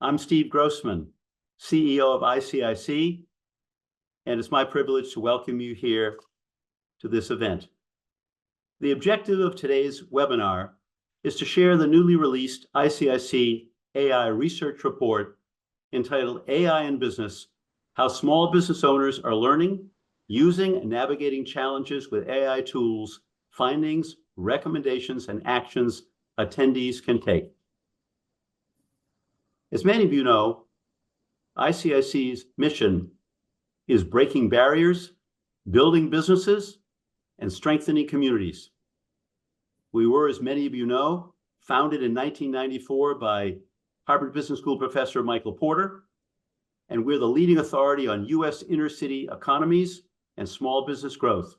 I'm Steve Grossman, CEO of ICIC, and it's my privilege to welcome you here to this event. The objective of today's webinar is to share the newly released ICIC AI Research Report entitled AI in Business: How Small Business Owners Are Learning, Using and Navigating Challenges with AI Tools, Findings, Recommendations, and Actions Attendees Can Take. As many of you know, ICIC's mission is breaking barriers, building businesses, and strengthening communities. We were, as many of you know, founded in 1994 by Harvard Business School professor Michael Porter, and we're the leading authority on U.S. inner-city economies and small business growth.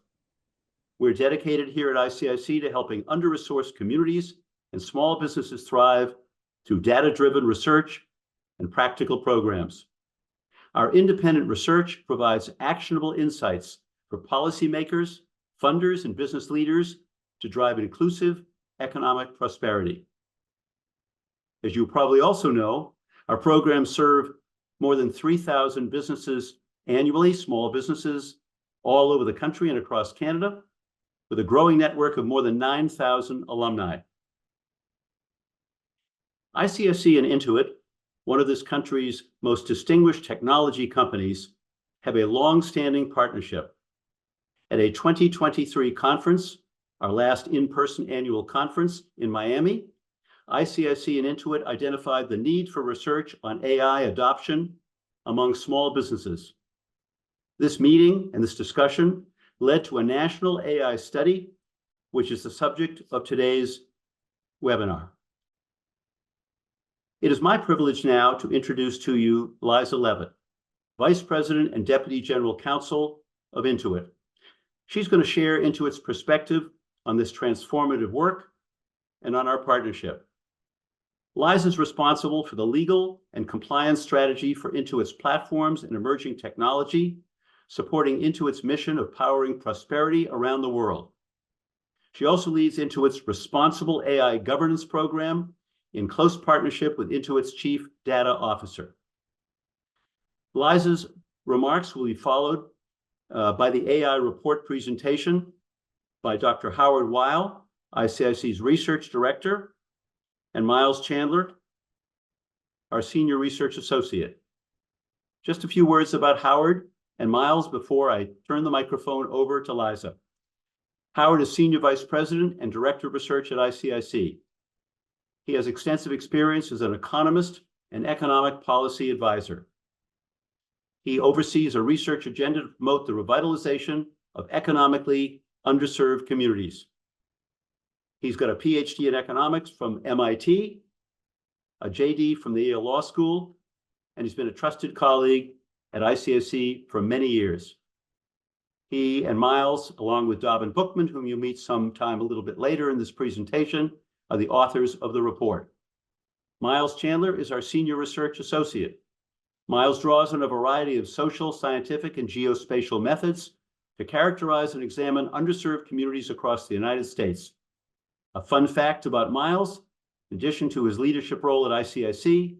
We're dedicated here at ICIC to helping under-resourced communities and small businesses thrive through data-driven research and practical programs. Our independent research provides actionable insights for policymakers, funders, and business leaders to drive inclusive economic prosperity. As you probably also know, our programs serve more than 3,000 businesses annually, small businesses all over the country and across Canada, with a growing network of more than 9,000 alumni. ICIC and Intuit, one of this country's most distinguished technology companies, have a long-standing partnership. At a 2023 conference, our last in-person annual conference in Miami, ICIC and Intuit identified the need for research on AI adoption among small businesses. This meeting and this discussion led to a national AI study, which is the subject of today's webinar. It is my privilege now to introduce to you Liza Levitt, Vice President and Deputy General Counsel of Intuit. She's going to share Intuit's perspective on this transformative work and on our partnership. Liza is responsible for the legal and compliance strategy for Intuit's platforms and emerging technology, supporting Intuit's mission of powering prosperity around the world. She also leads Intuit's responsible AI governance program in close partnership with Intuit's Chief Data Officer. Liza's remarks will be followed by the AI report presentation by Dr. Howard Wial, ICIC's Research Director, and Miles Chandler, our Senior Research Associate. Just a few words about Howard and Miles before I turn the microphone over to Liza. Howard is Senior Vice President and Director of Research at ICIC. He has extensive experience as an economist and economic policy advisor. He oversees a research agenda to promote the revitalization of economically underserved communities. He's got a PhD in economics from MIT, a JD from the Yale Law School, and he's been a trusted colleague at ICIC for many years. He and Miles, along with Dobbin Bookman, whom you'll meet sometime a little bit later in this presentation, are the authors of the report. Miles Chandler is our Senior Research Associate. Miles draws on a variety of social, scientific, and geospatial methods to characterize and examine underserved communities across the United States. A fun fact about Miles, in addition to his leadership role at ICIC,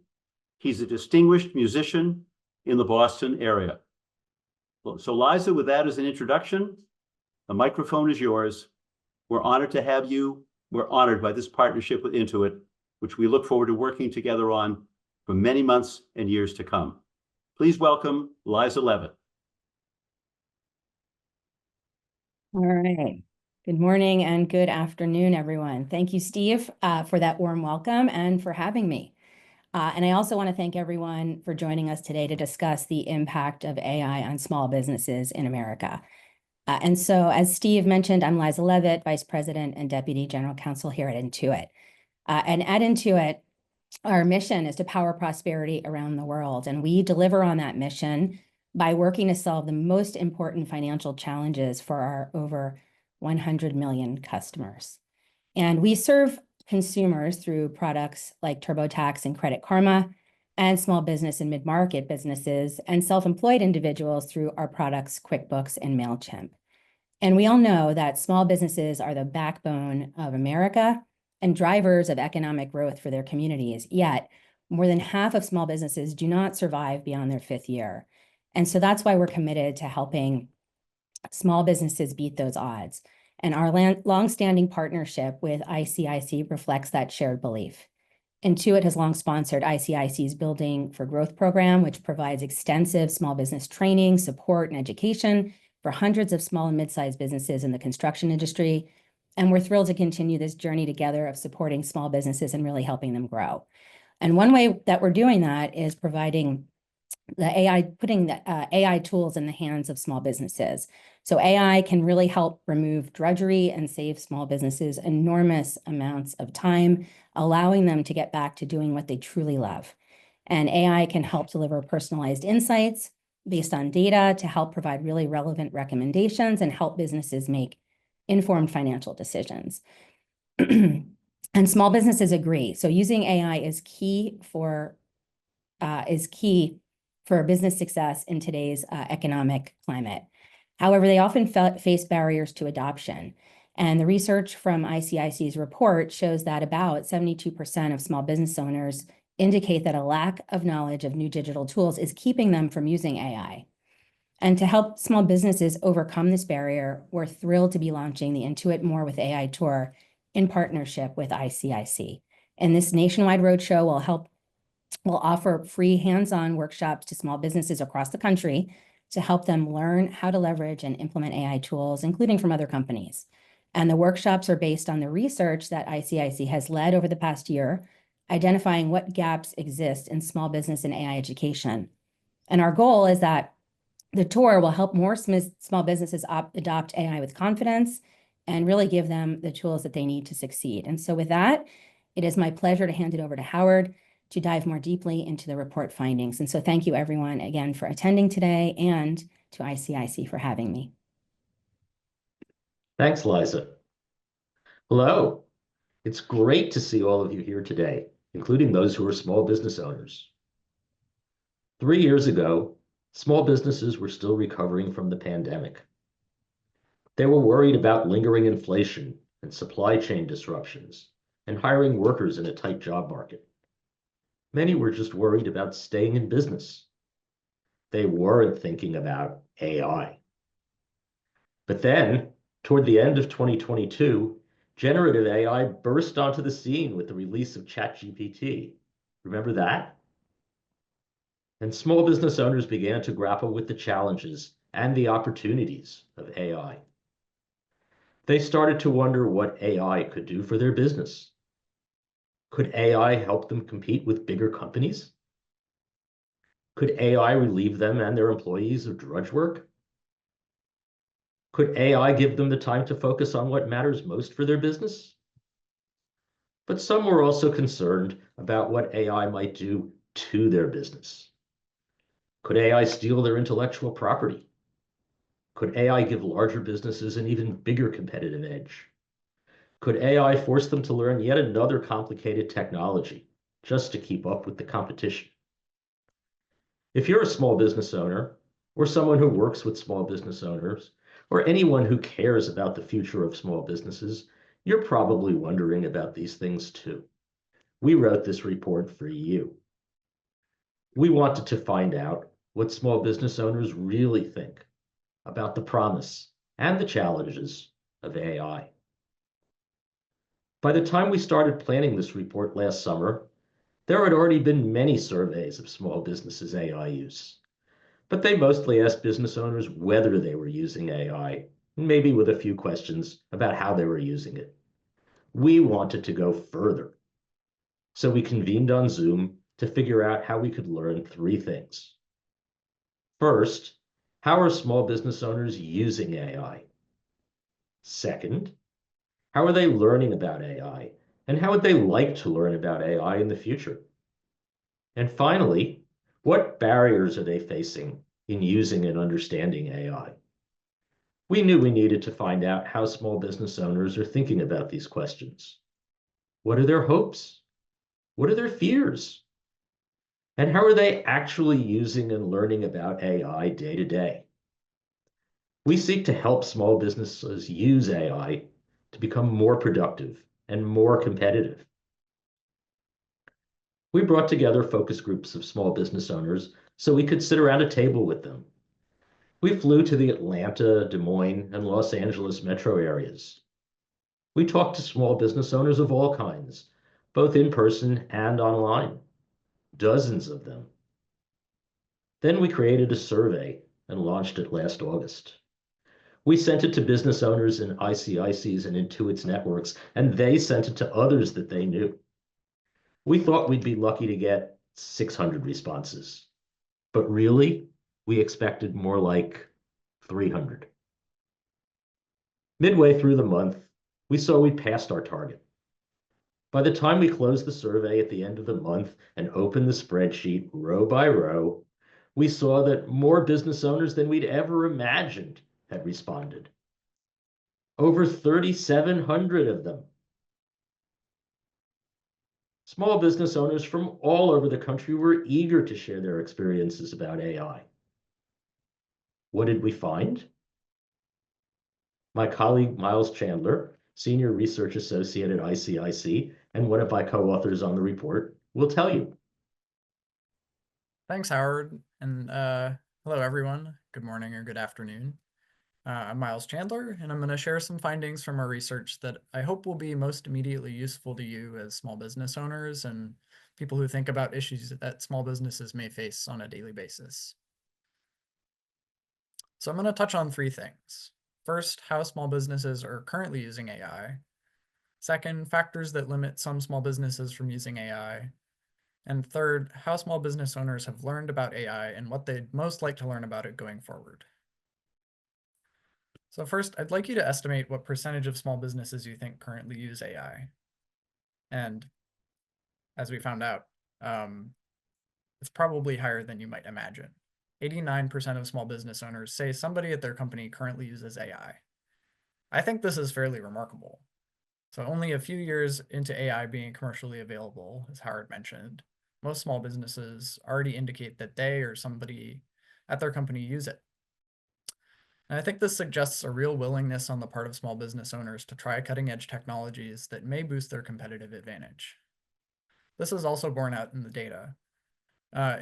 he's a distinguished musician in the Boston area. So Liza, with that as an introduction, the microphone is yours. We're honored to have you. We're honored by this partnership with Intuit, which we look forward to working together on for many months and years to come. Please welcome Liza Levitt. All right. Good morning and good afternoon, everyone. Thank you, Steve, for that warm welcome and for having me. And I also want to thank everyone for joining us today to discuss the impact of AI on small businesses in America. And so, as Steve mentioned, I'm Liza Levitt, Vice President and Deputy General Counsel here at Intuit. And at Intuit, our mission is to power prosperity around the world. And we deliver on that mission by working to solve the most important financial challenges for our over 100 million customers. And we serve consumers through products like TurboTax and Credit Karma, and small business and mid-market businesses, and self-employed individuals through our products, QuickBooks and MailChimp. And we all know that small businesses are the backbone of America and drivers of economic growth for their communities. Yet, more than half of small businesses do not survive beyond their 5th year. And so that's why we're committed to helping small businesses beat those odds. And our longstanding partnership with ICIC reflects that shared belief. Intuit has long sponsored ICIC's Building for Growth program, which provides extensive small business training, support, and education for hundreds of small and mid-sized businesses in the construction industry. And we're thrilled to continue this journey together of supporting small businesses and really helping them grow. And one way that we're doing that is providing putting the AI tools in the hands of small businesses. So AI can really help remove drudgery and save small businesses enormous amounts of time, allowing them to get back to doing what they truly love. And AI can help deliver personalized insights based on data to help provide really relevant recommendations and help businesses make informed financial decisions. And small businesses agree. So using AI is key for business success in today's economic climate. However, they often face barriers to adoption. And the research from ICIC's report shows that about 72% of small business owners indicate that a lack of knowledge of new digital tools is keeping them from using AI. And to help small businesses overcome this barrier, we're thrilled to be launching the Intuit More with AI Tour in partnership with ICIC. And this nationwide roadshow will offer free hands-on workshops to small businesses across the country to help them learn how to leverage and implement AI tools, including from other companies. And the workshops are based on the research that ICIC has led over the past year, identifying what gaps exist in small business and AI education. And our goal is that the tour will help more small businesses adopt AI with confidence and really give them the tools that they need to succeed. And so with that, it is my pleasure to hand it over to Howard to dive more deeply into the report findings. And so thank you everyone again for attending today and to ICIC for having me. Thanks, Liza. Hello. It's great to see all of you here today, including those who are small business owners. 3 years ago, small businesses were still recovering from the pandemic. They were worried about lingering inflation and supply chain disruptions and hiring workers in a tight job market. Many were just worried about staying in business. They weren't thinking about AI. But then, toward the end of 2022, generative AI burst onto the scene with the release of ChatGPT. Remember that? And small business owners began to grapple with the challenges and the opportunities of AI. They started to wonder what AI could do for their business. Could AI help them compete with bigger companies? Could AI relieve them and their employees of drudge work? Could AI give them the time to focus on what matters most for their business? But some were also concerned about what AI might do to their business. Could AI steal their intellectual property? Could AI give larger businesses an even bigger competitive edge? Could AI force them to learn yet another complicated technology just to keep up with the competition? If you're a small business owner, or someone who works with small business owners, or anyone who cares about the future of small businesses, you're probably wondering about these things too. We wrote this report for you. We wanted to find out what small business owners really think about the promise and the challenges of AI. By the time we started planning this report last summer, there had already been many surveys of small businesses' AI use, but they mostly asked business owners whether they were using AI, maybe with a few questions about how they were using it. We wanted to go further, so we convened on Zoom to figure out how we could learn 3 things. First, how are small business owners using AI? Second, how are they learning about AI? And how would they like to learn about AI in the future? And finally, what barriers are they facing in using and understanding AI? We knew we needed to find out how small business owners are thinking about these questions. What are their hopes? What are their fears? And how are they actually using and learning about AI day to day? We seek to help small businesses use AI to become more productive and more competitive. We brought together focus groups of small business owners so we could sit around a table with them. We flew to the Atlanta, Des Moines, and Los Angeles metro areas. We talked to small business owners of all kinds, both in person and online, dozens of them. Then we created a survey and launched it last August. We sent it to business owners in ICIC's and Intuit's networks, and they sent it to others that they knew. We thought we'd be lucky to get 600 responses, but really, we expected more like 300. Midway through the month, we saw we passed our target. By the time we closed the survey at the end of the month and opened the spreadsheet row by row, we saw that more business owners than we'd ever imagined had responded. Over 3,700 of them. Small business owners from all over the country were eager to share their experiences about AI. What did we find? My colleague, Miles Chandler, Senior Research Associate at ICIC, and one of my co-authors on the report, will tell you. Thanks, Howard. And hello, everyone. Good morning or good afternoon. I'm Miles Chandler, and I'm going to share some findings from our research that I hope will be most immediately useful to you as small business owners and people who think about issues that small businesses may face on a daily basis. So I'm going to touch on three things. First, how small businesses are currently using AI. Second, factors that limit some small businesses from using AI. And third, how small business owners have learned about AI and what they'd most like to learn about it going forward. So first, I'd like you to estimate what percentage of small businesses you think currently use AI. And as we found out, it's probably higher than you might imagine. 89% of small business owners say somebody at their company currently uses AI. I think this is fairly remarkable. So only a few years into AI being commercially available, as Howard mentioned, most small businesses already indicate that they or somebody at their company use it. And I think this suggests a real willingness on the part of small business owners to try cutting-edge technologies that may boost their competitive advantage. This is also borne out in the data.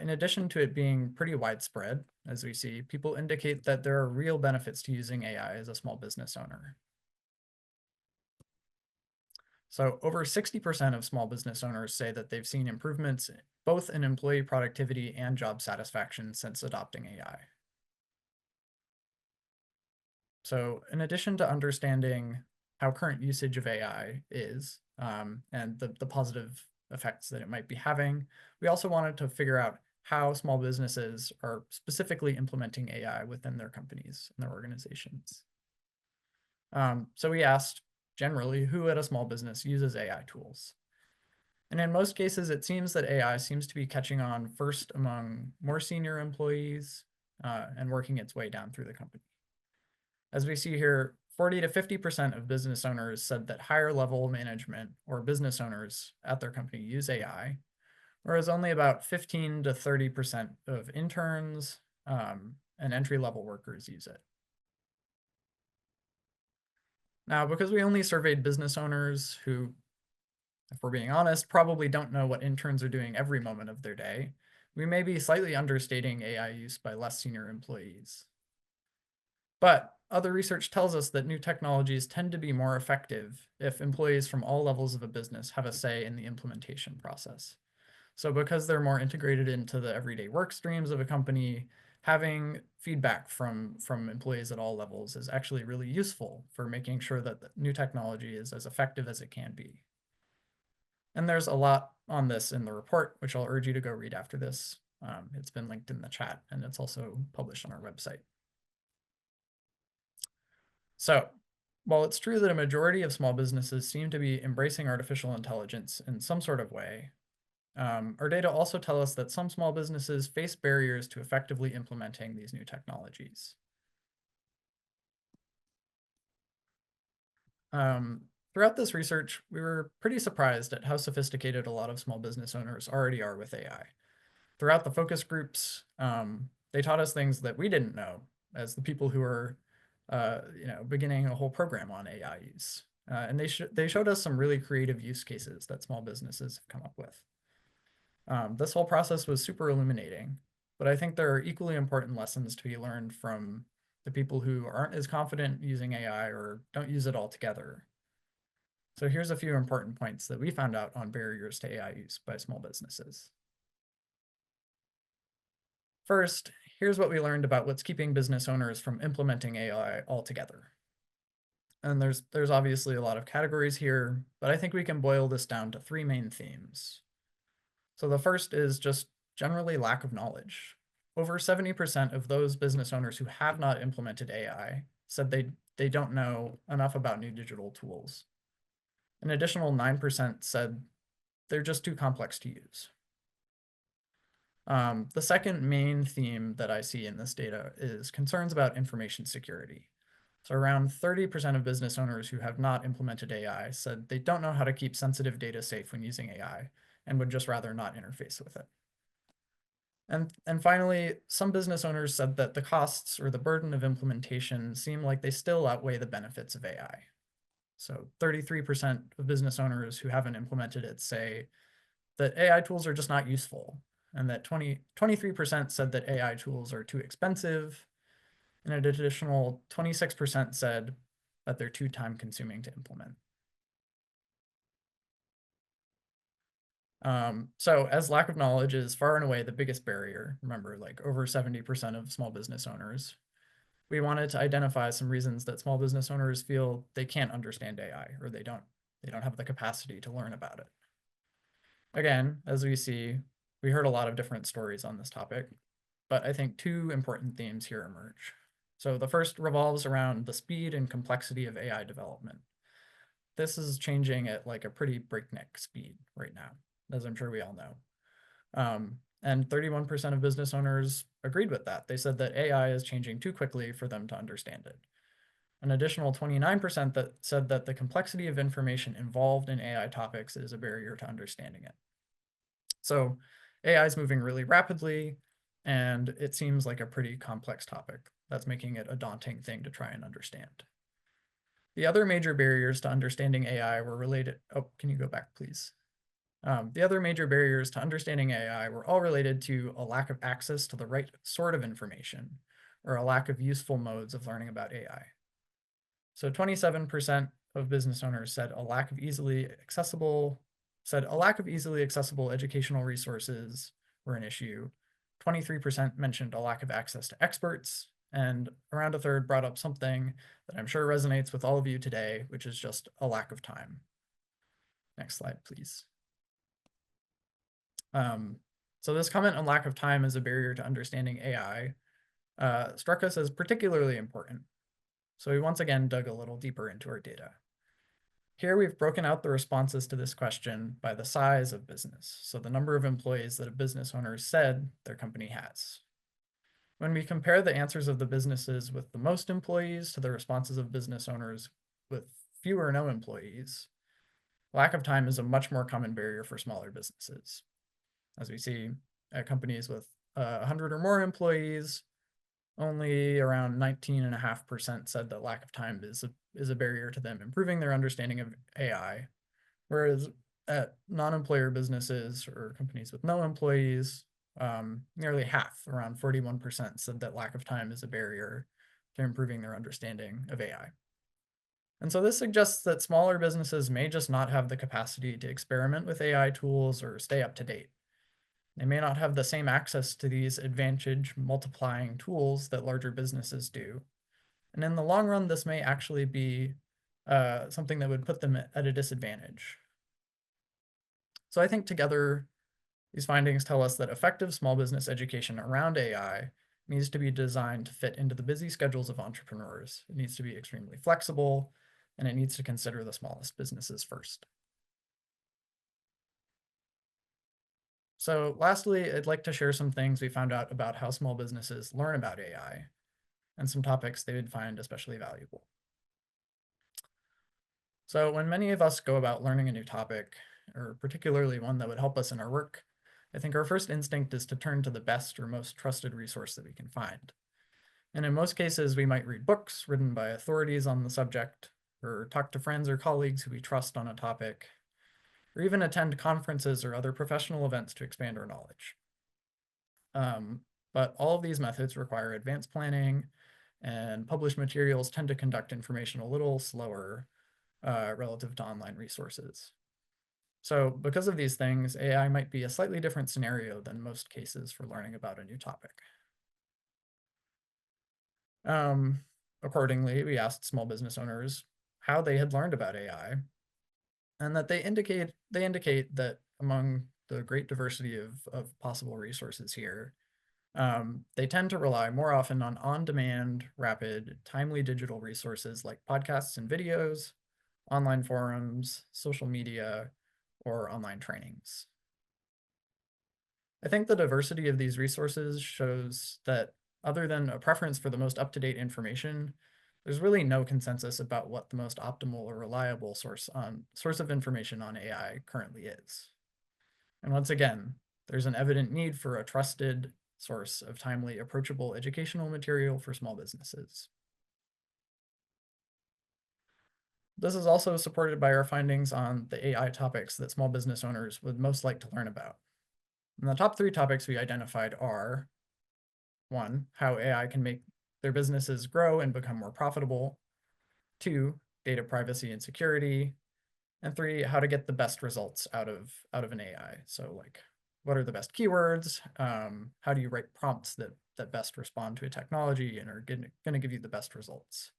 In addition to it being pretty widespread, as we see, people indicate that there are real benefits to using AI as a small business owner. So over 60% of small business owners say that they've seen improvements both in employee productivity and job satisfaction since adopting AI. So in addition to understanding how current usage of AI is and the positive effects that it might be having, we also wanted to figure out how small businesses are specifically implementing AI within their companies and their organizations. So we asked generally who at a small business uses AI tools. And in most cases, it seems that AI seems to be catching on first among more senior employees and working its way down through the company. As we see here, 40 to 50% of business owners said that higher level management or business owners at their company use AI, whereas only about 15 to 30% of interns and entry-level workers use it. Now, because we only surveyed business owners who, if we're being honest, probably don't know what interns are doing every moment of their day, we may be slightly understating AI use by less senior employees. But other research tells us that new technologies tend to be more effective if employees from all levels of a business have a say in the implementation process. So because they're more integrated into the everyday work streams of a company, having feedback from employees at all levels is actually really useful for making sure that the new technology is as effective as it can be. And there's a lot on this in the report, which I'll urge you to go read after this. It's been linked in the chat, and it's also published on our website. So while it's true that a majority of small businesses seem to be embracing artificial intelligence in some sort of way, our data also tell us that some small businesses face barriers to effectively implementing these new technologies. Throughout this research, we were pretty surprised at how sophisticated a lot of small business owners already are with AI. Throughout the focus groups, they taught us things that we didn't know as the people who are beginning a whole program on AI use. And they showed us some really creative use cases that small businesses have come up with. This whole process was super illuminating, but I think there are equally important lessons to be learned from the people who aren't as confident using AI or don't use it altogether. So here's a few important points that we found out on barriers to AI use by small businesses. First, here's what we learned about what's keeping business owners from implementing AI altogether. And there's obviously a lot of categories here, but I think we can boil this down to three main themes. So the first is just generally lack of knowledge. Over 70% of those business owners who have not implemented AI said they don't know enough about new digital tools. An additional 9% said they're just too complex to use. The second main theme that I see in this data is concerns about information security. So around 30% of business owners who have not implemented AI said they don't know how to keep sensitive data safe when using AI and would just rather not interface with it. And finally, some business owners said that the costs or the burden of implementation seem like they still outweigh the benefits of AI. So 33% of business owners who haven't implemented it say that AI tools are just not useful, and that 23% said that AI tools are too expensive, and an additional 26% said that they're too time-consuming to implement. So as lack of knowledge is far and away the biggest barrier, remember, like over 70% of small business owners, we wanted to identify some reasons that small business owners feel they can't understand AI or they don't have the capacity to learn about it. Again, as we see, we heard a lot of different stories on this topic, but I think two important themes here emerge. So the first revolves around the speed and complexity of AI development. This is changing at like a pretty breakneck speed right now, as I'm sure we all know. And 31% of business owners agreed with that. They said that AI is changing too quickly for them to understand it. An additional 29% that said that the complexity of information involved in AI topics is a barrier to understanding it. So AI is moving really rapidly, and it seems like a pretty complex topic. That's making it a daunting thing to try and understand. The other major barriers to understanding AI were related. Oh, can you go back, please? The other major barriers to understanding AI were all related to a lack of access to the right sort of information or a lack of useful modes of learning about AI. So 27% of business owners said a lack of easily accessible educational resources were an issue. 23% mentioned a lack of access to experts, and around a third brought up something that I'm sure resonates with all of you today, which is just a lack of time. Next slide, please. So this comment on lack of time as a barrier to understanding AI struck us as particularly important. So we once again dug a little deeper into our data. Here we've broken out the responses to this question by the size of business, so the number of employees that a business owner said their company has. When we compare the answers of the businesses with the most employees to the responses of business owners with fewer or no employees, lack of time is a much more common barrier for smaller businesses. As we see at companies with 100 or more employees, only around 19.5% said that lack of time is a barrier to them improving their understanding of AI, whereas at non-employer businesses or companies with no employees, nearly half, around 41%, said that lack of time is a barrier to improving their understanding of AI. And so this suggests that smaller businesses may just not have the capacity to experiment with AI tools or stay up to date. They may not have the same access to these advantage multiplying tools that larger businesses do. And in the long run, this may actually be something that would put them at a disadvantage. So I think together, these findings tell us that effective small business education around AI needs to be designed to fit into the busy schedules of entrepreneurs. It needs to be extremely flexible, and it needs to consider the smallest businesses first. So lastly, I'd like to share some things we found out about how small businesses learn about AI and some topics they would find especially valuable. So when many of us go about learning a new topic, or particularly one that would help us in our work, I think our first instinct is to turn to the best or most trusted resource that we can find. And in most cases, we might read books written by authorities on the subject, or talk to friends or colleagues who we trust on a topic. or even attend conferences or other professional events to expand our knowledge. But all of these methods require advanced planning, and published materials tend to conduct information a little slower relative to online resources. So because of these things, AI might be a slightly different scenario than most cases for learning about a new topic. Accordingly, we asked small business owners how they had learned about AI, and that they indicate that among the great diversity of possible resources here, they tend to rely more often on on-demand, rapid, timely digital resources like podcasts and videos, online forums, social media, or online trainings. I think the diversity of these resources shows that other than a preference for the most up-to-date information, there's really no consensus about what the most optimal or reliable source of information on AI currently is. And once again, there's an evident need for a trusted source of timely, approachable educational material for small businesses. This is also supported by our findings on the AI topics that small business owners would most like to learn about. And the top 3 topics we identified are: 1, how AI can make their businesses grow and become more profitable; 2, data privacy and security; and 3, how to get the best results out of an AI. So like, what are the best keywords? How do you write prompts that best respond to a technology and are going to give you the best results?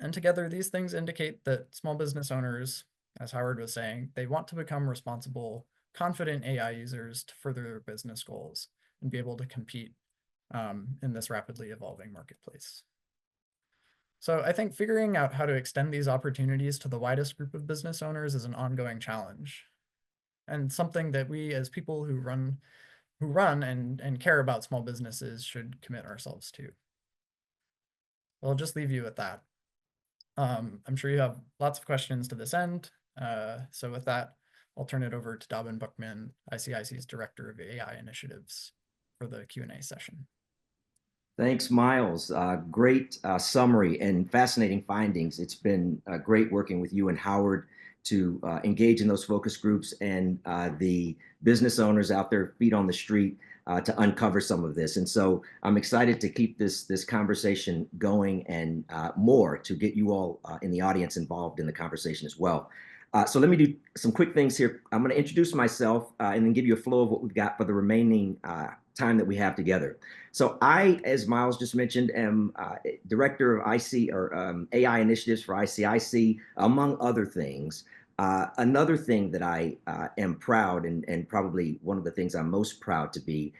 And together, these things indicate that small business owners, as Howard was saying, they want to become responsible, confident AI users to further their business goals and be able to compete in this rapidly evolving marketplace. So I think figuring out how to extend these opportunities to the widest group of business owners is an ongoing challenge, and something that we as people who run and care about small businesses should commit ourselves to. I'll just leave you with that. I'm sure you have lots of questions to this end. So with that, I'll turn it over to Dobbin Bookman, ICIC's Director of AI Initiatives, for the Q&A session. Thanks, Miles. Great summary and fascinating findings. It's been great working with you and Howard to engage in those focus groups and the business owners out there, feet on the street, to uncover some of this. And so I'm excited to keep this conversation going and more to get you all in the audience involved in the conversation as well. So let me do some quick things here. I'm going to introduce myself and then give you a flow of what we've got for the remaining time that we have together. So I, as Miles just mentioned, am Director of AI Initiatives for ICIC, among other things. Another thing that I am proud, and probably one of the things I'm most proud to be,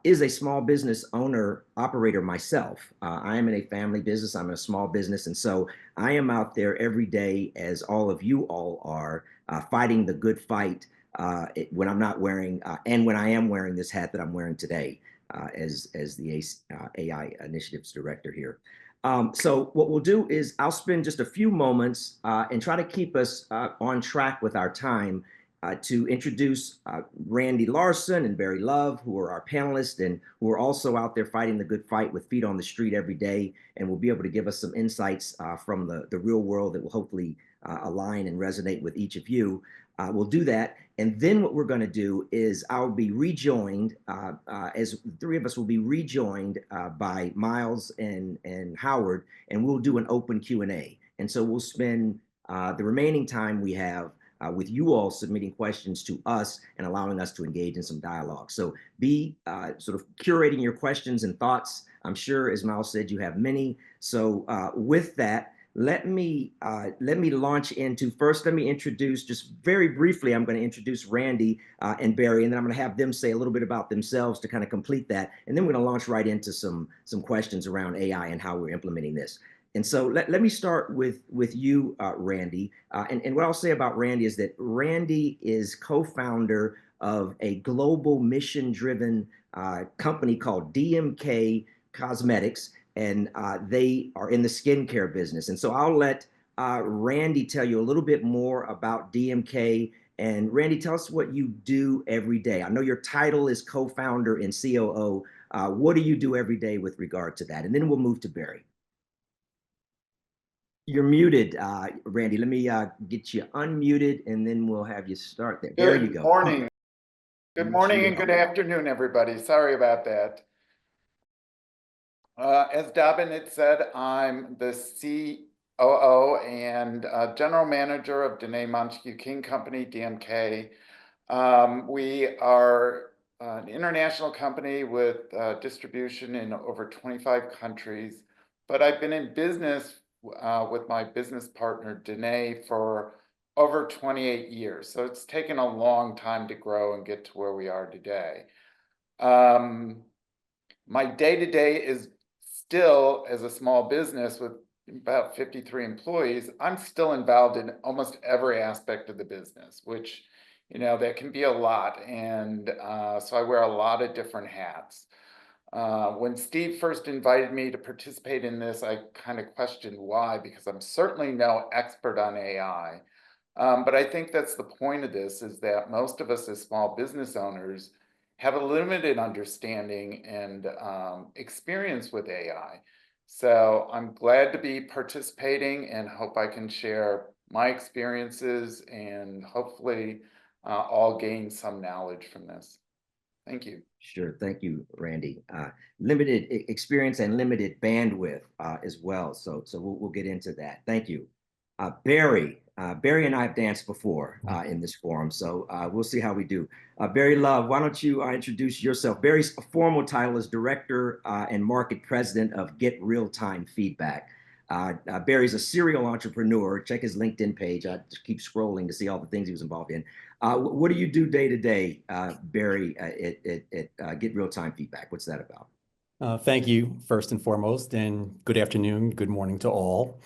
is a small business owner operator myself. I am in a family business. I'm in a small business. And so I am out there every day, as all of you all are, fighting the good fight when I'm not wearing, and when I am wearing this hat that I'm wearing today as the AI Initiatives Director here. So what we'll do is I'll spend just a few moments and try to keep us on track with our time to introduce Randy Larsen and Barry Love, who are our panelists and who are also out there fighting the good fight with feet on the street every day, and will be able to give us some insights from the real world that will hopefully align and resonate with each of you. We'll do that. And then what we're going to do is I'll be rejoined, as the 3 of us will be rejoined by Miles and Howard, and we'll do an open Q&A. And so we'll spend the remaining time we have with you all submitting questions to us and allowing us to engage in some dialogue. So be sort of curating your questions and thoughts. I'm sure, as Miles said, you have many. So with that, let me launch into, first, let me introduce, just very briefly, I'm going to introduce Randy and Barry, and then I'm going to have them say a little bit about themselves to kind of complete that. And then we're going to launch right into some questions around AI and how we're implementing this. And so let me start with you, Randy. And what I'll say about Randy is that Randy is co-founder of a global mission-driven company called DMK Cosmetics, and they are in the skincare business. And so I'll let Randy tell you a little bit more about DMK. And Randy, tell us what you do every day. I know your title is co-founder and COO. What do you do every day with regard to that? And then we'll move to Barry. You're muted, Randy. Let me get you unmuted, and then we'll have you start there. There you Good go. morning. Good Much morning you and go. good afternoon, everybody. Sorry about that. As Dobbin had said, I'm the COO and General Manager of Danae Montague King Company, DMK. We are an international company with distribution in over 25 countries, but I've been in business with my business partner, Danae, for over 28 years. So it's taken a long time to grow and get to where we are today. My day-to-day is still, as a small business with about 53 employees, I'm still involved in almost every aspect of the business, which, you know, that can be a lot. And so I wear a lot of different hats. When Steve first invited me to participate in this, I kind of questioned why, because I'm certainly no expert on AI. But I think that's the point of this, is that most of us as small business owners have a limited understanding and experience with AI. So I'm glad to be participating and hope I can share my experiences and hopefully all gain some knowledge from this. Thank you. Sure. Thank you, Randy. Limited experience and limited bandwidth as well. So we'll get into that. Thank you. Barry and I have danced before in this forum, so we'll see how we do. Barry Love, why don't you introduce yourself? Barry's formal title is Director and Market President of Get Real-Time Feedback. Barry's a serial entrepreneur. Check his LinkedIn page. I just keep scrolling to see all the things he was involved in. What do you do day to day, Barry, at Get Real-Time Feedback? What's that about? Thank you, first and foremost, and good afternoon, good morning to all.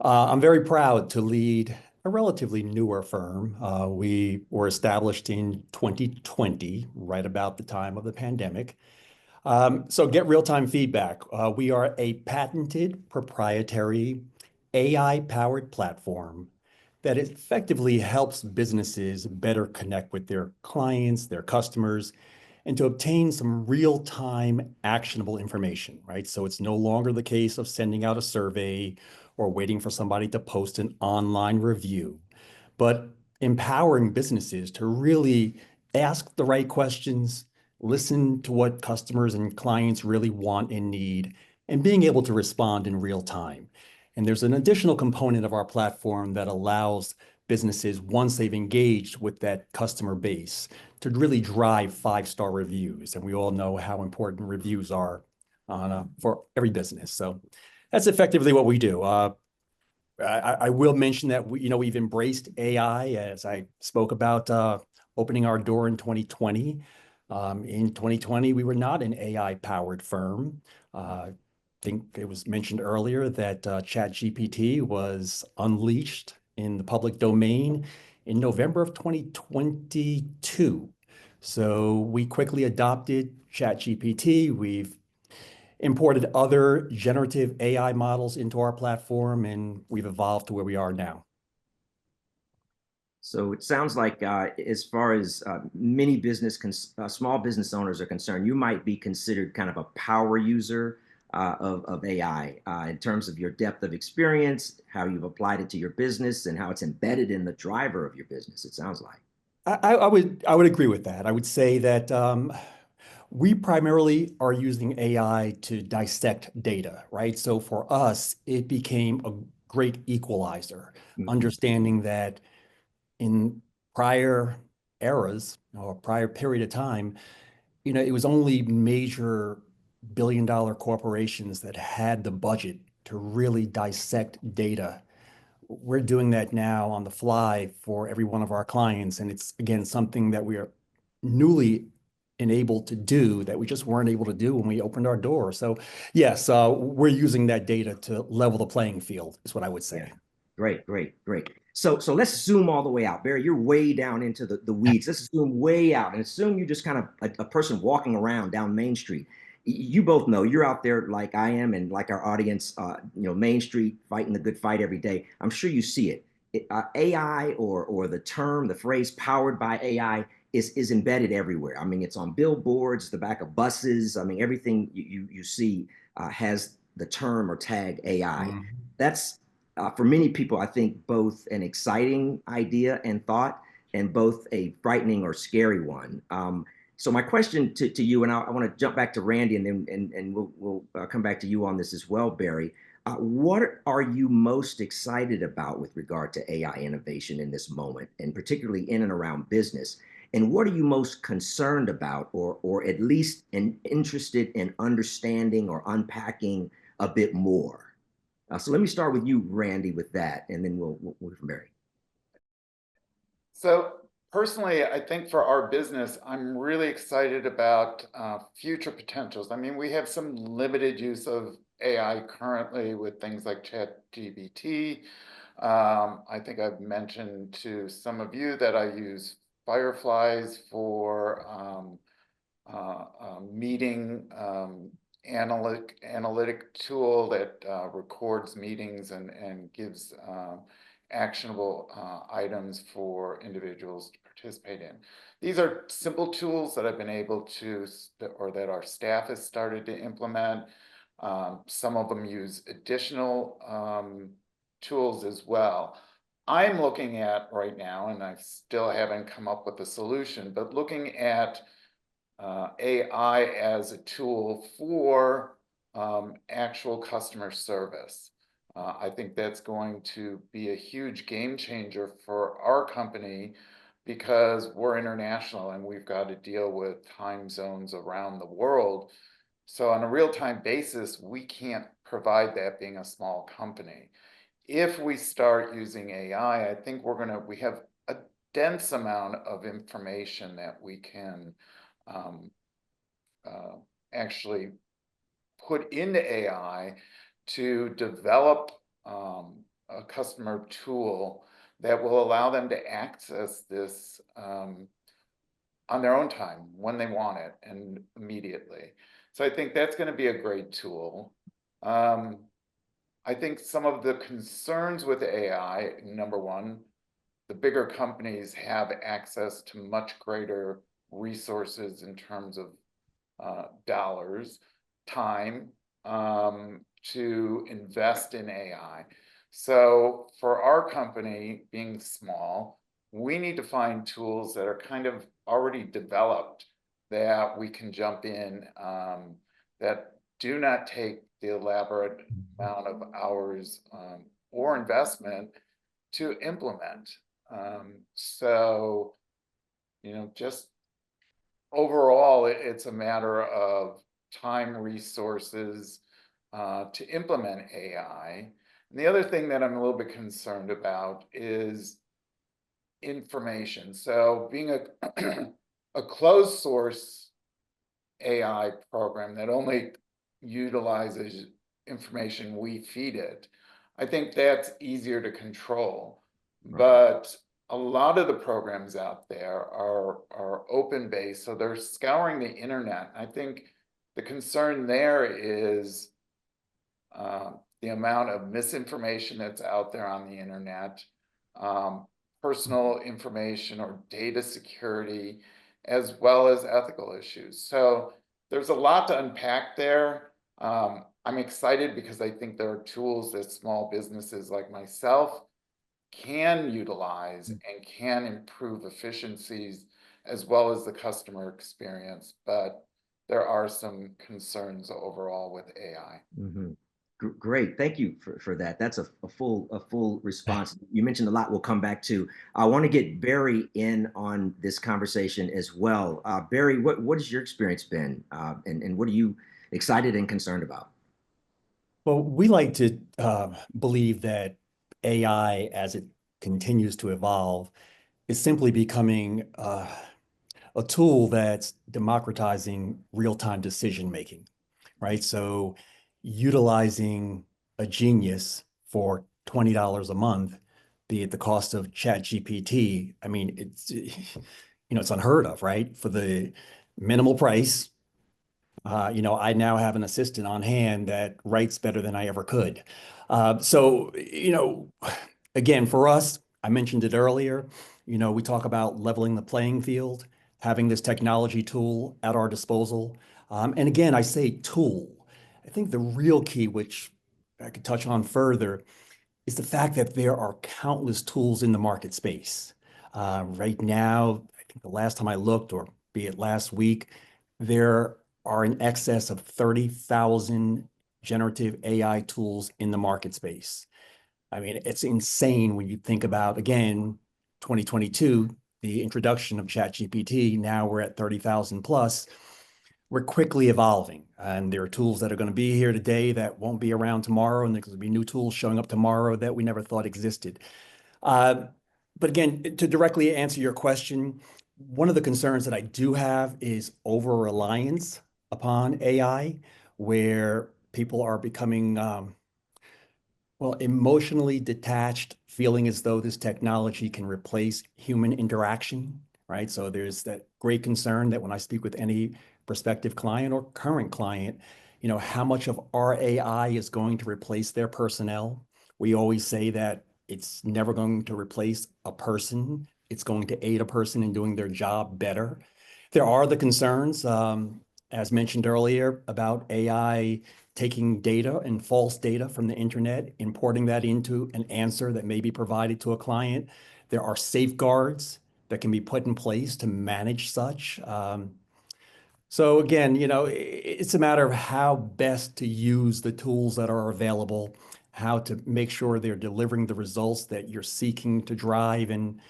I'm very proud to lead a relatively newer firm. We were established in 2020, right about the time of the pandemic. So Get Real-Time Feedback. We are a patented proprietary AI-powered platform that effectively helps businesses better connect with their clients, their customers, and to obtain some real-time actionable information, right? So it's no longer the case of sending out a survey or waiting for somebody to post an online review, but empowering businesses to really ask the right questions, listen to what customers and clients really want and need, and being able to respond in real time. And there's an additional component of our platform that allows businesses, once they've engaged with that customer base, to really drive 5-star reviews. And we all know how important reviews are for every business. So that's effectively what we do. I will mention that we've embraced AI, as I spoke about opening our door in 2020. In 2020, we were not an AI-powered firm. I think it was mentioned earlier that ChatGPT was unleashed in the public domain in November of 2022. So we quickly adopted ChatGPT. We've imported other generative AI models into our platform, and we've evolved to where we are now. So it sounds like as far as many small business owners are concerned, you might be considered kind of a power user of AI in terms of your depth of experience, how you've applied it to your business, and how it's embedded in the driver of your business, it sounds like. I would agree with that. I would say that we primarily are using AI to dissect data, right? So for us, it became a great equalizer, understanding that in prior eras or prior period of time, it was only major billion-dollar corporations that had the budget to really dissect data. We're doing that now on the fly for every one of our clients. And it's, again, something that we are newly enabled to do that we just weren't able to do when we opened our door. So yes, we're using that data to level the playing field, is what I would say. Yeah. Great. So let's zoom all the way out. Barry, you're way down into the weeds. Let's zoom way out and assume you're just kind of a person walking around down Main Street. You both know you're out there like I am and like our audience, Main Street, fighting the good fight every day. I'm sure you see it. AI or the phrase powered by AI is embedded everywhere. I mean, it's on billboards, the back of buses. I mean, everything you see has the term or tag AI. That's for many people, I think both an exciting idea and thought, and both a frightening or scary one. So my question to you, and I want to jump back to Randy, and then we'll come back to you on this as well, Barry. What are you most excited about with regard to AI innovation in this moment, and particularly in and around business? And what are you most concerned about, or at least interested in understanding or unpacking a bit more? So let me start with you, Randy, with that, and then we'll hear from Barry. So personally, I think for our business, I'm really excited about future potentials. I mean, we have some limited use of AI currently with things like ChatGPT. I think I've mentioned to some of you that I use Fireflies for meeting analytic tool that records meetings and gives actionable items for individuals to participate in. These are simple tools that I've been able to, or that our staff has started to implement. Some of them use additional tools as well. I'm looking at right now, and I still haven't come up with a solution, but looking at AI as a tool for actual customer service. I think that's going to be a huge game changer for our company, because we're international and we've got to deal with time zones around the world. So on a real-time basis, we can't provide that being a small company. If we start using AI, I think we have a dense amount of information that we can actually put into AI to develop a customer tool that will allow them to access this on their own time when they want it and immediately. So I think that's going to be a great tool. I think some of the concerns with AI, number one, the bigger companies have access to much greater resources in terms of dollars, time, to invest in AI. So for our company being small, we need to find tools that are kind of already developed that we can jump in, that do not take the elaborate amount of hours or investment to implement. So, just overall, it's a matter of time, resources to implement AI. And the other thing that I'm a little bit concerned about is information. So being a closed source AI program that only utilizes information we feed it, I think that's easier to control. But a lot of the programs out there are open-based, so they're scouring the internet. I think the concern there is the amount of misinformation that's out there on the internet, personal information or data security, as well as ethical issues. So there's a lot to unpack there. I'm excited because I think there are tools that small businesses like myself can utilize and can improve efficiencies as well as the customer experience. But there are some concerns overall with AI. Mm-hmm. Great, thank you for that. That's a full response. You mentioned a lot we'll come back to. I want to get Barry in on this conversation as well. Barry, what has your experience been, and what are you excited and concerned about? Well, we like to believe that AI, as it continues to evolve, is simply becoming a tool that's democratizing real-time decision making, right? So utilizing a genius for $20 a month, be it the cost of ChatGPT, I mean, it's it's unheard of, right? For the minimal price, I now have an assistant on hand that writes better than I ever could. So, again, for us, I mentioned it earlier, we talk about leveling the playing field, having this technology tool at our disposal. And again, I say tool. I think the real key, which I could touch on further, is the fact that there are countless tools in the market space. Right now, I think the last time I looked, or be it last week, there are in excess of 30,000 generative AI tools in the market space. I mean, it's insane when you think about, again, 2022, the introduction of ChatGPT. Now we're at 30,000 plus. We're quickly evolving, and there are tools that are going to be here today that won't be around tomorrow, and there's going to be new tools showing up tomorrow that we never thought existed. But again, to directly answer your question, one of the concerns that I do have is over-reliance upon AI, where people are becoming emotionally detached, feeling as though this technology can replace human interaction, right? So there's that great concern that when I speak with any prospective client or current client, how much of our AI is going to replace their personnel. We always say that it's never going to replace a person. It's going to aid a person in doing their job better. There are the concerns, as mentioned earlier, about AI taking data and false data from the internet, importing that into an answer that may be provided to a client. There are safeguards that can be put in place to manage such. So again, it's a matter of how best to use the tools that are available, how to make sure they're delivering the results that you're seeking to drive. And,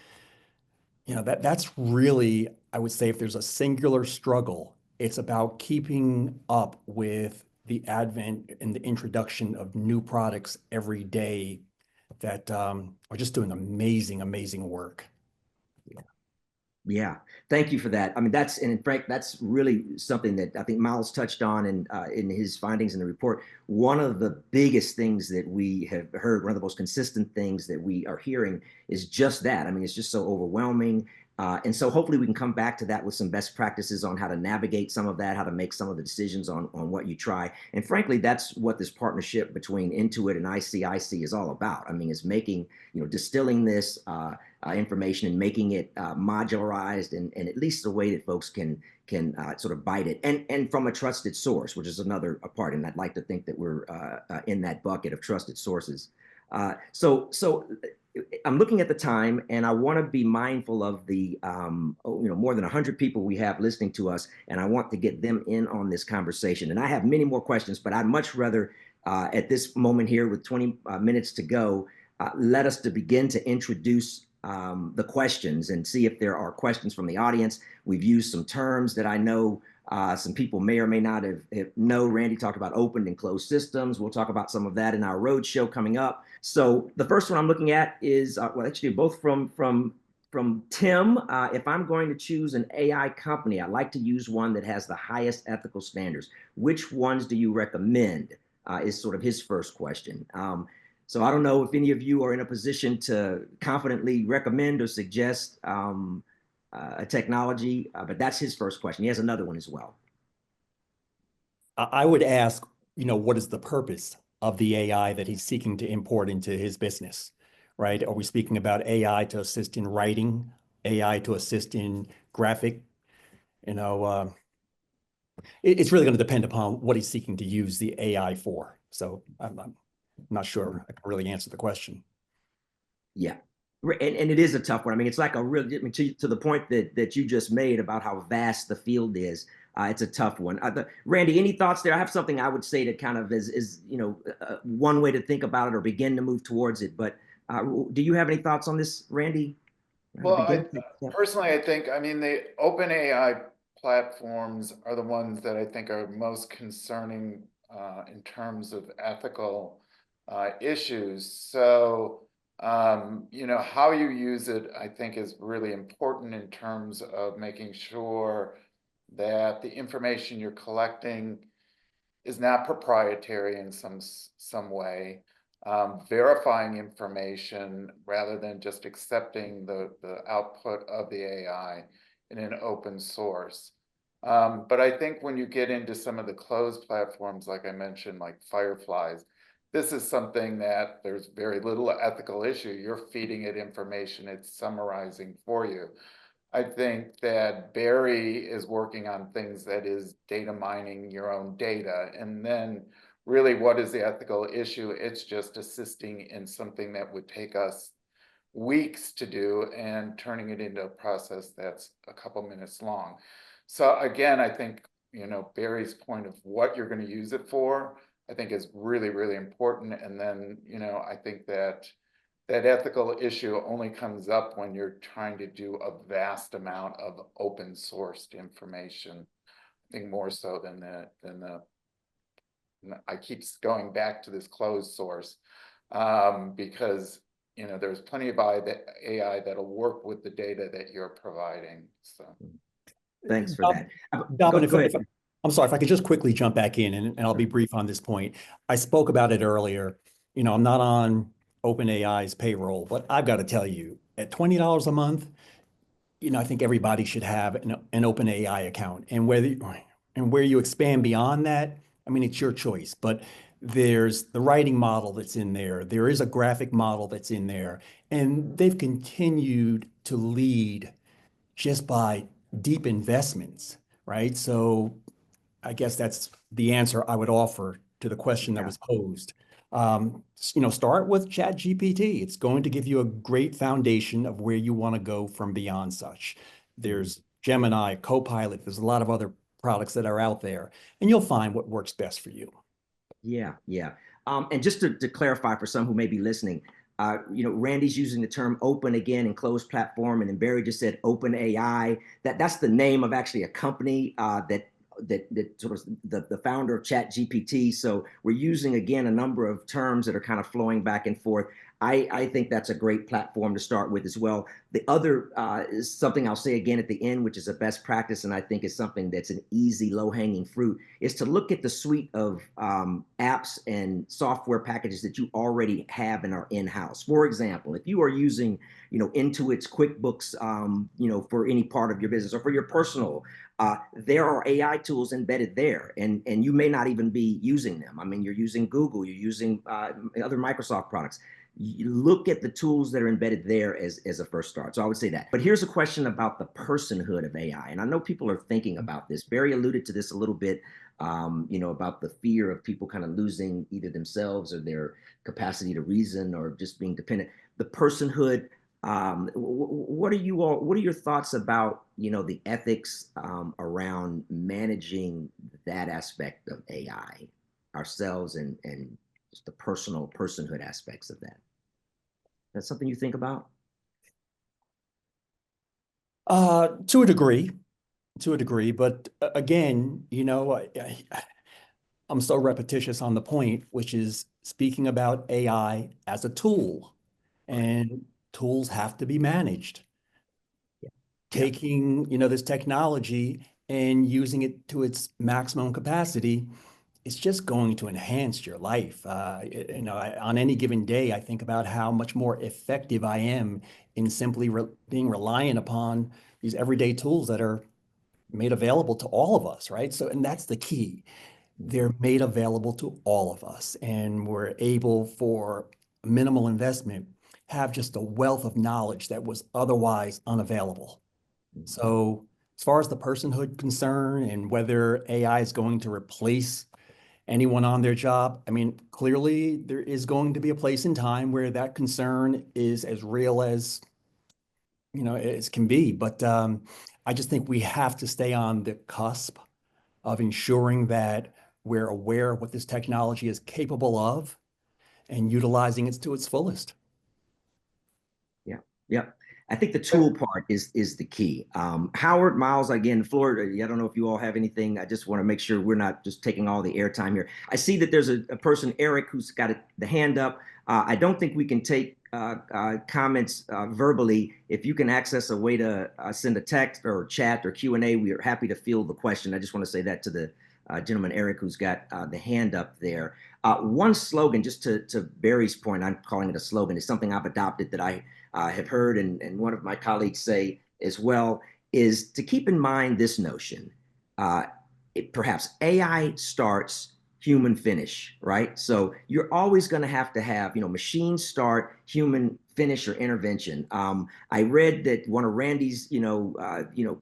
that's really, I would say, if there's a singular struggle, it's about keeping up with the advent and the introduction of new products every day that are just doing amazing, amazing work. Yeah, thank you for that. I mean, and Frank, that's really something that I think Miles touched on in his findings in the report. One of the biggest things that we have heard, one of the most consistent things that we are hearing is just that. I mean, it's just so overwhelming. And so hopefully we can come back to that with some best practices on how to navigate some of that, how to make some of the decisions on what you try. And frankly, that's what this partnership between Intuit and ICIC is all about. I mean, it's making, distilling this information and making it modularized and at least a way that folks can sort of bite it, and from a trusted source, which is another part. And I'd like to think that we're in that bucket of trusted sources. So I'm looking at the time, and I want to be mindful of the more than 100 people we have listening to us, and I want to get them in on this conversation. And I have many more questions, but I'd much rather at this moment here, with 20 minutes to go, let us to begin to introduce the questions and see if there are questions from the audience. We've used some terms that I know some people may or may not have know. Randy talked about open and closed systems. We'll talk about some of that in our roadshow coming up. So the first one I'm looking at is, actually both from Tim. If I'm going to choose an AI company, I like to use one that has the highest ethical standards. Which ones do you recommend? Is sort of his first question. So I don't know if any of you are in a position to confidently recommend or suggest a technology, but that's his first question. He has another one as well. I would ask, what is the purpose of the AI that he's seeking to import into his business, right? Are we speaking about AI to assist in writing, AI to assist in graphic? It's really going to depend upon what he's seeking to use the AI for. So I'm not sure I can really answer the question. Yeah. And it is a tough one. I mean, it's like to the point that you just made about how vast the field is. It's a tough one. Randy, any thoughts there? I have something I would say that kind of is one way to think about it or begin to move towards it. But do you have any thoughts on this, Randy? Well, personally, I think, the open AI platforms are the ones that I think are most concerning in terms of ethical issues. So, how you use it, I think, is really important in terms of making sure that the information you're collecting is not proprietary in some way, verifying information rather than just accepting the output of the AI in an open source. But I think when you get into some of the closed platforms, like I mentioned, like Fireflies, this is something that there's very little ethical issue. You're feeding it information, it's summarizing for you. I think that Barry is working on things that is data mining your own data and then really, what is the ethical issue? It's just assisting in something that would take us weeks to do and turning it into a process that's a couple minutes long. So again, I think, you know, Barry's point of what you're going to use it for, I think is really, really important. And then, you know, I think that that ethical issue only comes up when you're trying to do a vast amount of open sourced information. I think more so than the I keep going back to this closed source, because, you know, there's plenty of AI that'll work with the data that you're providing. So Thanks for that. Dobbin, Go ahead. I'm sorry, if I could just quickly jump back in, and I'll be brief on this point. I spoke about it earlier. You know, I'm not on OpenAI's payroll, but I've got to tell you, at $20 a month, you know, I think everybody should have an OpenAI account. And where you expand beyond that, I mean, it's your choice. But there's the writing model that's in there. There is a graphic model that's in there. And they've continued to lead just by deep investments, right? So I guess that's the answer I would offer to the question that was posed. You know, start with ChatGPT. It's going to give you a great foundation of where you want to go from beyond such. There's Gemini, Copilot. There's a lot of other products that are out there, and you'll find what works best for you. Yeah, yeah. And just to clarify for some who may be listening, you know, Randy's using the term open again and closed platform, and then Barry just said open AI. That's the name of actually a company that sort of the founder of ChatGPT. So we're using, again, a number of terms that are kind of flowing back and forth. I think that's a great platform to start with as well. The other is something I'll say again at the end, which is a best practice, and I think is something that's an easy, low-hanging fruit, is to look at the suite of apps and software packages that you already have and are in-house. For example, if you are using, you know, Intuit's QuickBooks, you know, for any part of your business or for your personal, there are AI tools embedded there, and you may not even be using them. I mean, you're using Google, you're using other Microsoft products. You look at the tools that are embedded there as a first start. So I would say that. But here's a question about the personhood of AI. And I know people are thinking about this. Barry alluded to this a little bit, you know, about the fear of people kind of losing either themselves or their capacity to reason or just being dependent. The personhood, what are your thoughts about, you know, the ethics around managing that aspect of AI ourselves and just the personhood aspects of that? That's something you think about? To a degree, but again, you know, I'm so repetitious on the point, which is speaking about AI as a tool, and tools have to be managed. Taking, you know, this technology and using it to its maximum capacity, it's just going to enhance your life. You know, on any given day, I think about how much more effective I am in simply being reliant upon these everyday tools that are made available to all of us, right? So, and that's the key. They're made available to all of us, and we're able, for minimal investment, have just a wealth of knowledge that was otherwise unavailable. So as far as the personhood concern and whether AI is going to replace anyone on their job, I mean, clearly there is going to be a place in time where that concern is as real as, you know, as can be. But I just think we have to stay on the cusp of ensuring that we're aware of what this technology is capable of and utilizing it to its fullest. Yeah. I think the tool part is the key. Howard, Miles, again, Florida, I don't know if you all have anything. I just want to make sure we're not just taking all the airtime here. I see that there's a person, Eric, who's got the hand up. I don't think we can take comments verbally. If you can access a way to send a text or chat or Q&A, we are happy to field the question. I just want to say that to the gentleman, Eric, who's got the hand up there. One slogan, just to Barry's point, I'm calling it a slogan, is something I've adopted that I have heard and one of my colleagues say as well, is to keep in mind this notion. Perhaps AI starts human finish, right? So you're always going to have, machine start, human finish or intervention. I read that one of Randy's,